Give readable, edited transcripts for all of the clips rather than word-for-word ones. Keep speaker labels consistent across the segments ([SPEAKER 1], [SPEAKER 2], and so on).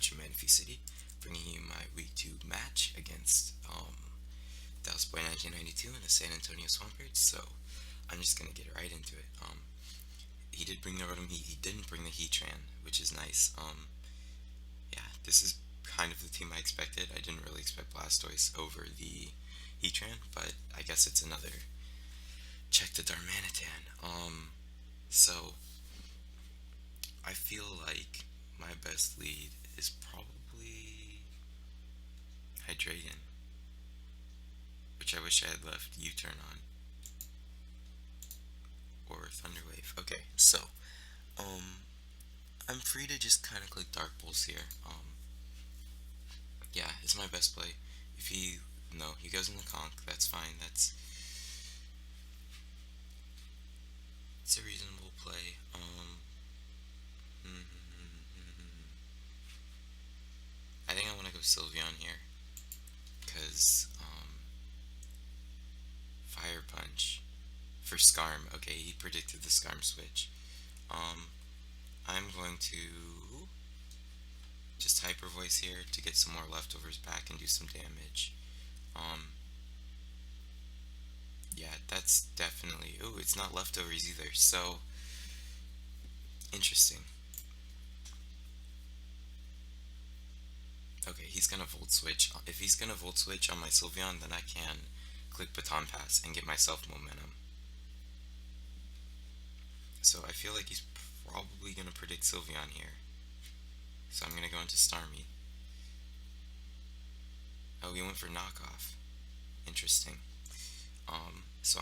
[SPEAKER 1] watching Manphy City, bringing you my Week 2 match against Dallas Boy 1992 and the San Antonio Swampert. So I'm just gonna get right into it. He did bring the Rotom Heat. He didn't bring the Heatran, which is nice. Yeah, this is kind of the team I expected. I didn't really expect Blastoise over the Heatran, but I guess it's another check the Darmanitan. So I feel like my best lead is probably Hydreigon, which I wish I had left U-turn on, or Thunderwave. Okay, so um, I'm free to just kind of click Dark Pulse here. Yeah, it's my best play. If he no, he goes in the conk. That's fine. It's a reasonable play. I think I want to go Sylveon here because Fire Punch for Skarm. Okay, he predicted the Skarm switch. Um, I'm going to just Hyper Voice here to get some more leftovers back and do some damage. Um, yeah, that's definitely. Ooh, it's not leftovers either. So interesting. Okay, he's gonna Volt Switch. If he's gonna Volt Switch on my Sylveon, then I can click Baton Pass and get myself momentum. So I feel like he's probably gonna predict Sylveon here. So I'm gonna go into Starmie. Oh, he went for knockoff. Interesting. So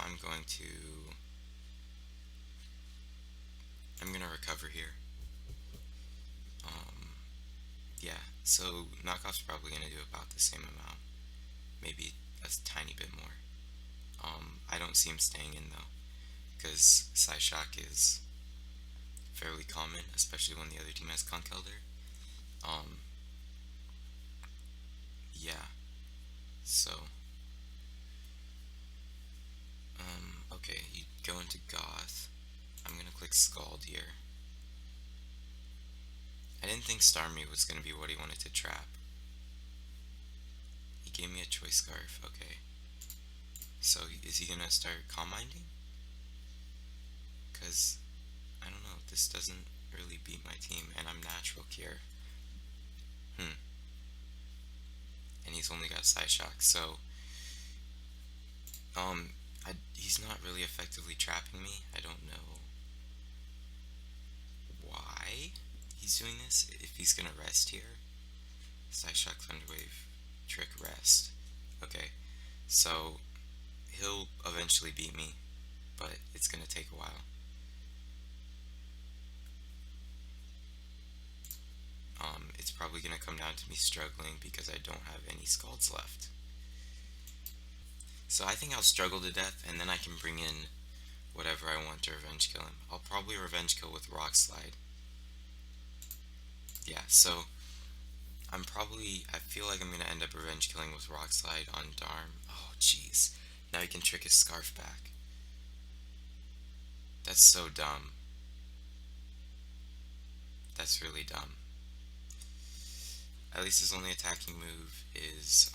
[SPEAKER 1] I'm gonna recover here. Um, yeah. So knockoff's probably gonna do about the same amount, maybe a tiny bit more. I don't see him staying in though, because Psyshock is fairly common, especially when the other team has Conch Elder. Um, yeah. So, okay, you go into Goth. I'm gonna click Scald here. I didn't think Starmie was gonna be what he wanted to trap. He gave me a Choice Scarf, okay. So is he gonna start Calm Minding? Cause I don't know, this doesn't really beat my team, and I'm Natural Cure. Hmm. And he's only got Psyshock, so he's not really effectively trapping me. I don't know why he's doing this. If he's gonna rest here, Psyshock, Thunderwave, Trick, Rest. Okay, so he'll eventually beat me, but it's gonna take a while. It's probably gonna come down to me struggling because I don't have any Scalds left. So I think I'll struggle to death, and then I can bring in whatever I want to revenge kill him. I'll probably revenge kill with Rock Slide. Yeah, so I feel like I'm gonna end up revenge killing with Rock Slide on Darm. Oh, jeez. Now he can trick his Scarf back. That's so dumb. That's really dumb. At least his only attacking move is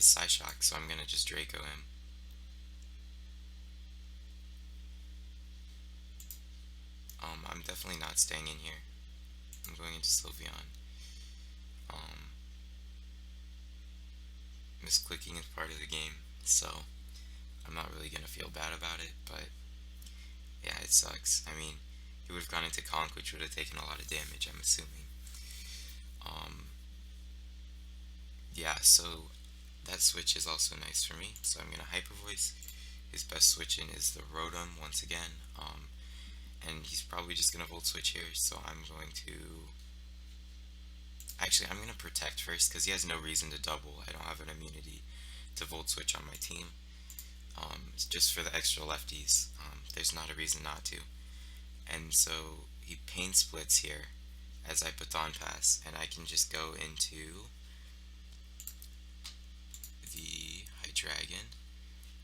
[SPEAKER 1] Psyshock, so I'm gonna just Draco him. I'm definitely not staying in here. I'm going into Sylveon. Um, Misclicking is part of the game, so I'm not really gonna feel bad about it, but yeah, it sucks. I mean, he would have gone into Conk, which would have taken a lot of damage, I'm assuming. Um, yeah, so that switch is also nice for me, so I'm gonna Hyper Voice. His best switch in is the Rotom once again, and he's probably just gonna Volt Switch here, so I'm going to. Actually, I'm gonna Protect first because he has no reason to double. I don't have an immunity to Volt Switch on my team. It's just for the extra lefties. There's not a reason not to. And so he Pain Splits here as I Baton Pass, and I can just go into the Hydreigon,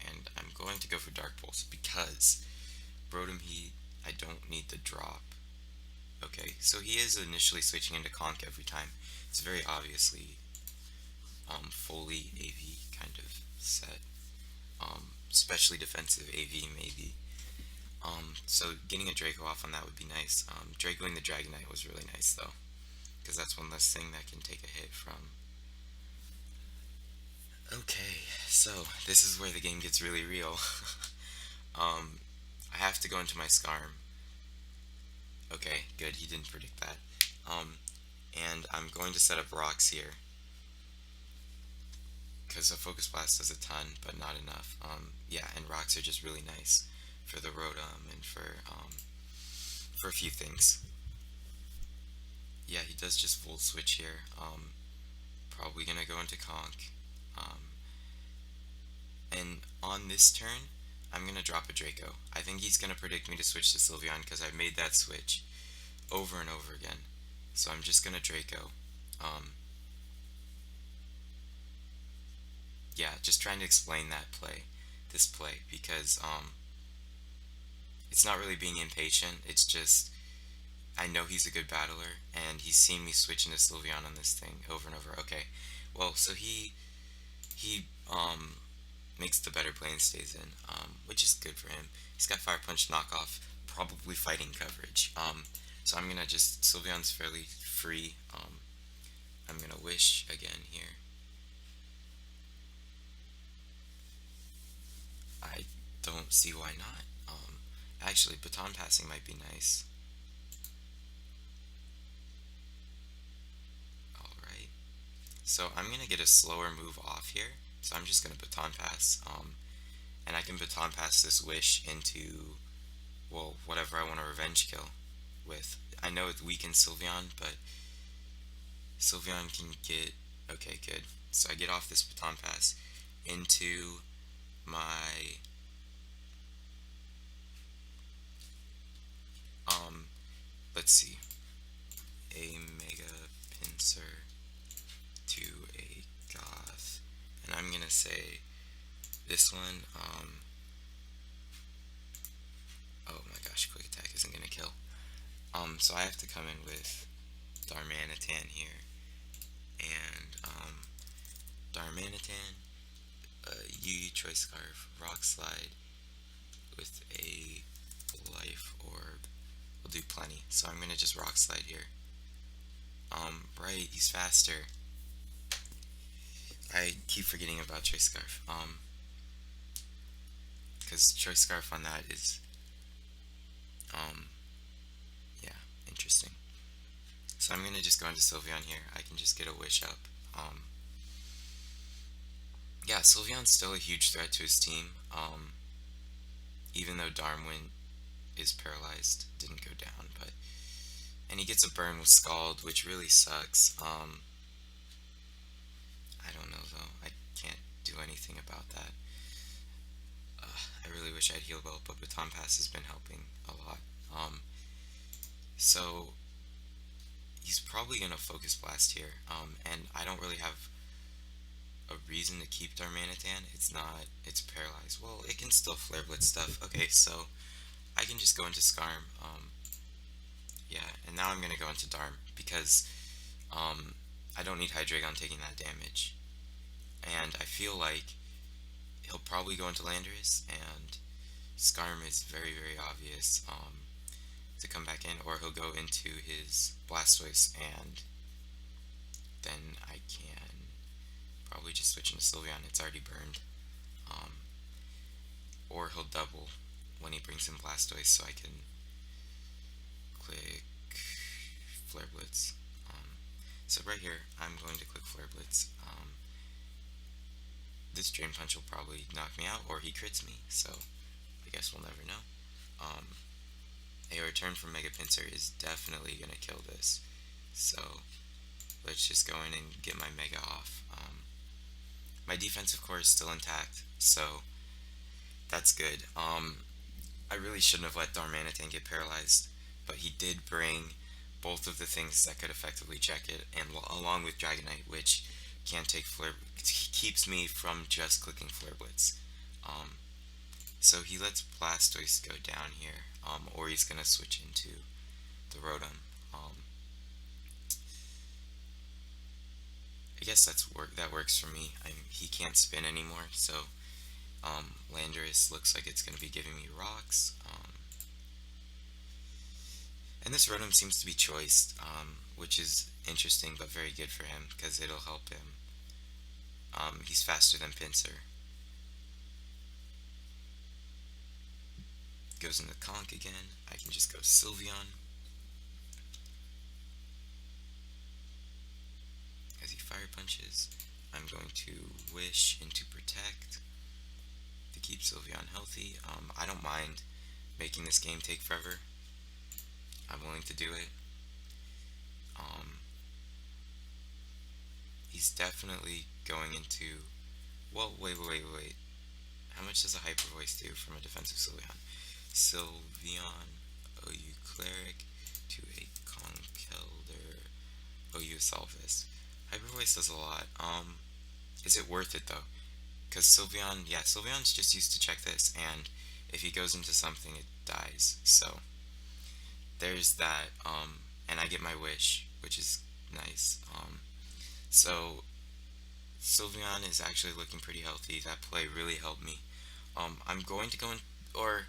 [SPEAKER 1] and I'm going to go for Dark Pulse because Rotom Heat, I don't need the drop. Okay, so he is initially switching into conk every time. It's very obviously fully AV kind of set. Especially defensive AV maybe. So getting a Draco off on that would be nice. Dracoing the Dragonite was really nice though, because that's one less thing that can take a hit from. Okay, so this is where the game gets really real. um, I have to go into my Skarm. Okay, good, he didn't predict that. Um, and I'm going to set up rocks here, because a Focus Blast does a ton, but not enough. Yeah, and rocks are just really nice for the Rotom and for a few things. Yeah, he does just Volt Switch here. Probably gonna go into Conk. Um, and on this turn, I'm gonna drop a Draco. I think he's gonna predict me to switch to Sylveon because I've made that switch over and over again. So I'm just gonna Draco. Um, yeah, just trying to explain this play, because it's not really being impatient. It's just I know he's a good battler, and he's seen me switch into Sylveon on this thing over and over. Okay, well, so he makes the better play and stays in, which is good for him. He's got Fire Punch knockoff, probably fighting coverage. So I'm gonna just Sylveon's fairly free. I'm gonna Wish again here. I don't see why not. Actually, baton passing might be nice. All right. So I'm gonna get a slower move off here. So I'm just gonna baton pass. And I can baton pass this Wish into, well, whatever I want to revenge kill with. I know it weakens Sylveon, but Sylveon can get, okay, good. So I get off this baton pass into my um let's see, a Mega Pinsir to a Goth, and I'm gonna say this one. Oh my gosh, quick attack isn't gonna kill. So I have to come in with Darmanitan here, and Darmanitan, Yu Choice Scarf, Rock Slide with a Life Orb. We'll do plenty. So I'm gonna just Rock Slide here. Right, he's faster. I keep forgetting about Choice Scarf. Because Choice Scarf on that is, um, yeah, interesting. So I'm gonna just go into Sylveon here. I can just get a Wish up. Yeah, Sylveon's still a huge threat to his team. Even though Darmwind is paralyzed, didn't go down, but and he gets a burn with Scald, which really sucks. I don't know though. I can't do anything about that. I really wish I'd heal well, but Baton Pass has been helping a lot. So he's probably gonna Focus Blast here, and I don't really have a reason to keep Darmanitan. It's not. It's paralyzed. Well, it can still Flare Blitz stuff. Okay, so I can just go into Skarm. Yeah, and now I'm gonna go into Darm because I don't need Hydreigon taking that damage, and I feel like he'll probably go into Landorus, and Skarm is very very obvious to come back in, or he'll go into his Blastoise, and then I can probably just switch into Sylveon. It's already burned, um, or he'll double when he brings in Blastoise, so I can click Flare Blitz. So right here, I'm going to click Flare Blitz. This Drain Punch will probably knock me out, or he crits me, so I guess we'll never know. A return from Mega Pinsir is definitely going to kill this, so let's just go in and get my Mega off. My defensive core is still intact, so that's good. I really shouldn't have let Darmanitan get paralyzed, but he did bring both of the things that could effectively check it, and along with Dragonite, which can take Flare, keeps me from just clicking Flare Blitz. So he lets Blastoise go down here, or he's gonna switch into the Rotom. Um, I guess that works for me. He can't spin anymore, so Landorus looks like it's going to be giving me rocks. And this Rotom seems to be choiced, which is interesting but very good for him because it'll help him. He's faster than Pinsir. Goes into Conk again. I can just go Sylveon as he fire punches. I'm going to Wish into Protect to keep Sylveon healthy. I don't mind making this game take forever. I'm willing to do it. Um, he's definitely going into. Well, wait. How much does a Hyper Voice do from a defensive Sylveon? Sylveon, OU Cleric to a Conkeldurr, OU Salvis. Hyper Voice does a lot. Is it worth it though? Because Sylveon, yeah, Sylveon's just used to check this, and if he goes into something, it dies. So there's that. And I get my wish, which is nice. So Sylveon is actually looking pretty healthy. That play really helped me. I'm going to go in, or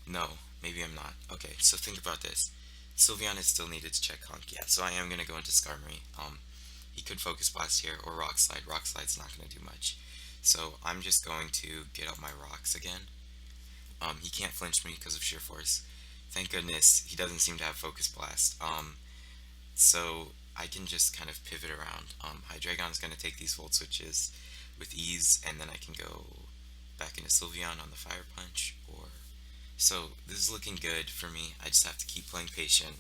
[SPEAKER 1] no, maybe I'm not. Okay, so think about this. Sylveon is still needed to check Conk, yeah, so I am going to go into Skarmory. He could Focus Blast here, or Rock Slide. Rock Slide's not going to do much. So I'm just going to get up my rocks again. He can't flinch me because of Sheer Force. Thank goodness he doesn't seem to have Focus Blast. So I can just kind of pivot around. Hydreigon's going to take these Volt Switches with ease, and then I can go back into Sylveon on the Fire Punch, or... So this is looking good for me. I just have to keep playing patient,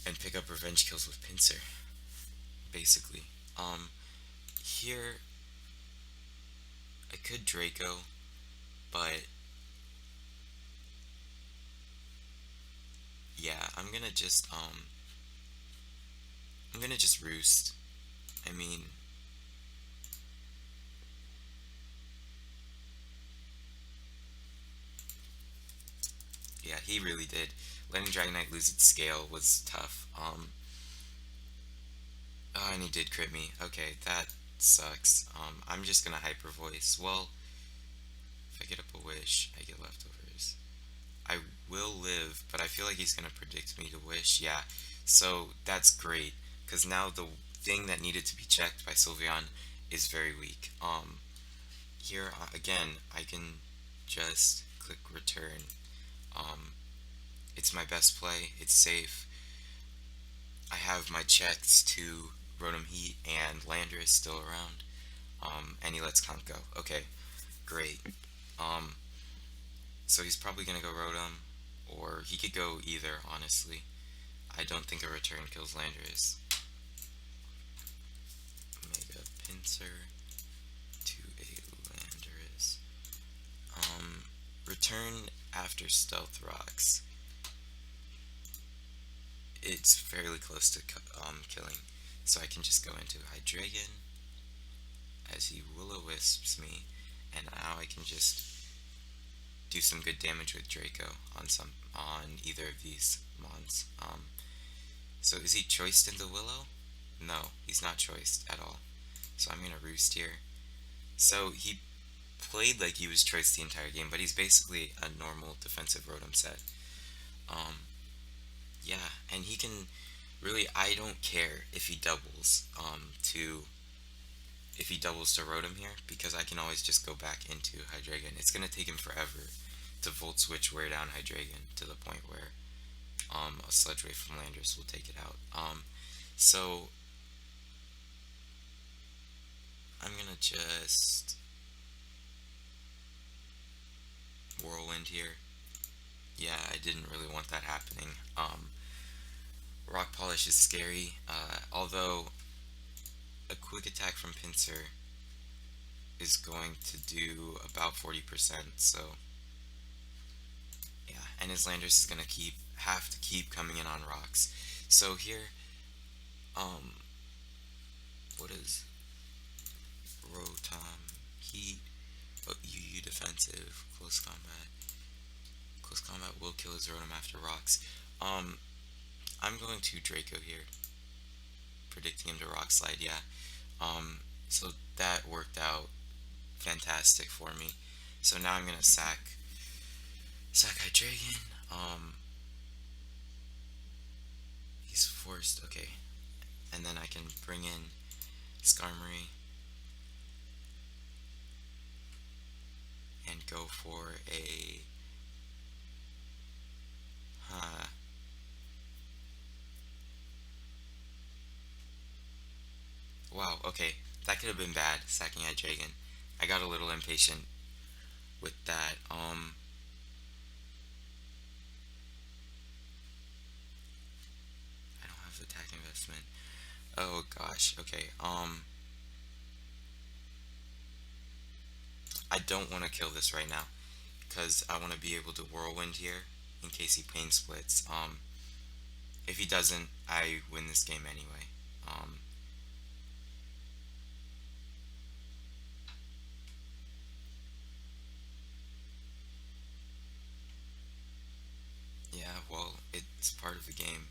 [SPEAKER 1] and pick up revenge kills with Pinsir, basically. Here, I could Draco, but yeah, I'm gonna just Roost. I mean, yeah, he really did. Letting Dragonite lose its scale was tough. Oh, and he did crit me. Okay, that sucks. I'm just gonna Hyper Voice. Well, if I get up a Wish, I get leftovers. I will live, but I feel like he's gonna predict me to Wish. Yeah, so that's great, because now the thing that needed to be checked by Sylveon is very weak. Here again, I can just click return. Um, it's my best play. It's safe. I have my checks to Rotom Heat and Landorus still around. And he lets Count go. Okay, great. Um, so he's probably gonna go Rotom, or he could go either, honestly. I don't think a return kills Landorus. Mega Pinsir to a Landorus. Return after Stealth Rocks. It's fairly close to killing, so I can just go into Hydreigon as he Will-O-Wisps me, and now I can just do some good damage with Draco on either of these mons. So is he choiced into Willow? No, he's not choiced at all. So I'm gonna Roost here. So he played like he was choiced the entire game, but he's basically a normal defensive Rotom set. Yeah, and he can really, I don't care if he doubles to Rotom here, because I can always just go back into Hydreigon. It's gonna take him forever to Volt Switch wear down Hydreigon to the point where a Sludge Wave from Landorus will take it out. So I'm gonna just Whirlwind here. Yeah, I didn't really want that happening. Rock Polish is scary, although a quick attack from Pinsir is going to do about 40%, so yeah, and his Landorus is gonna have to keep coming in on rocks. So here, what is Rotom Heat? Oh, UU defensive, close combat. Close combat will kill his Rotom after rocks. I'm going to Draco here, predicting him to Rock Slide. Yeah. So that worked out fantastic for me. So now I'm gonna sack Dragon. He's forced. Okay, and then I can bring in Skarmory and go for a. Huh. Wow. Okay, that could have been bad. Sacking at Dragon. I got a little impatient with that. I don't have attack investment. Oh gosh. Okay. I don't want to kill this right now because I want to be able to whirlwind here in case he pain splits. If he doesn't, I win this game anyway. Um, yeah. Well, it's part of the game.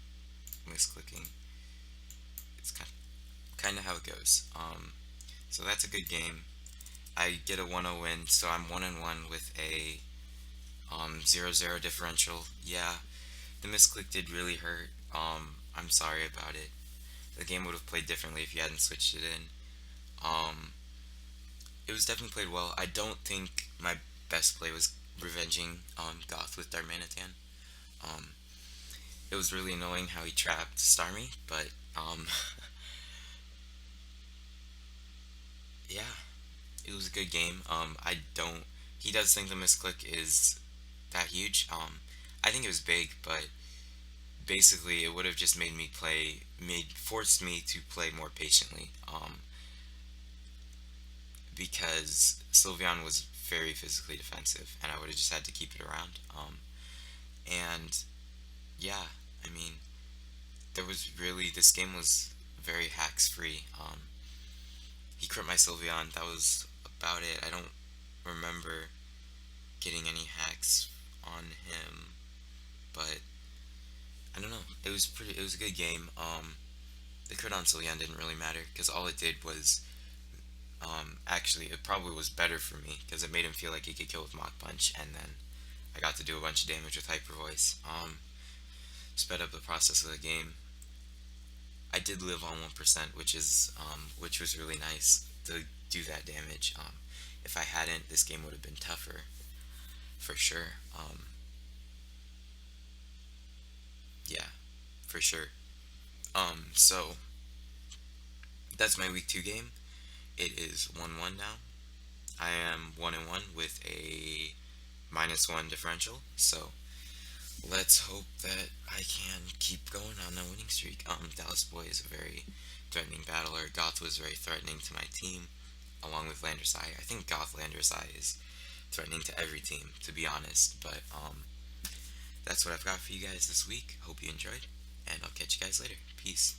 [SPEAKER 1] Misclicking. It's kind of how it goes. So that's a good game. I get a 1-0 win, so I'm 1-1 with a 0-0 differential. Yeah, the misclick did really hurt. I'm sorry about it. The game would have played differently if you hadn't switched it in. Um, it was definitely played well. I don't think my best play was revenging Goth with Darmanitan. Um, it was really annoying how he trapped Starmie, but um, yeah, it was a good game. I don't. He does think the misclick is that huge. I think it was big, but basically it would have just forced me to play more patiently. Because Sylveon was very physically defensive, and I would have just had to keep it around. And yeah, I mean, this game was very hacks free. He crit my Sylveon. That was about it. I don't remember getting any hacks on him, but I don't know. It was pretty. It was a good game. The crit on Sylveon didn't really matter because all it did was actually, it probably was better for me because it made him feel like he could kill with Mach Punch, and then I got to do a bunch of damage with Hyper Voice. Sped up the process of the game. I did live on 1%, which was really nice to do that damage. If I hadn't, this game would have been tougher for sure. Yeah, for sure. So that's my week 2 game. It is 1-1 now. I am 1-1 with a -1 differential. So let's hope that I can keep going on a winning streak. Dallas Boy is a very threatening battler. Goth was very threatening to my team, along with Landerseye. I think Goth Landerseye is threatening to every team, to be honest. But that's what I've got for you guys this week. Hope you enjoyed, and I'll catch you guys later. Peace.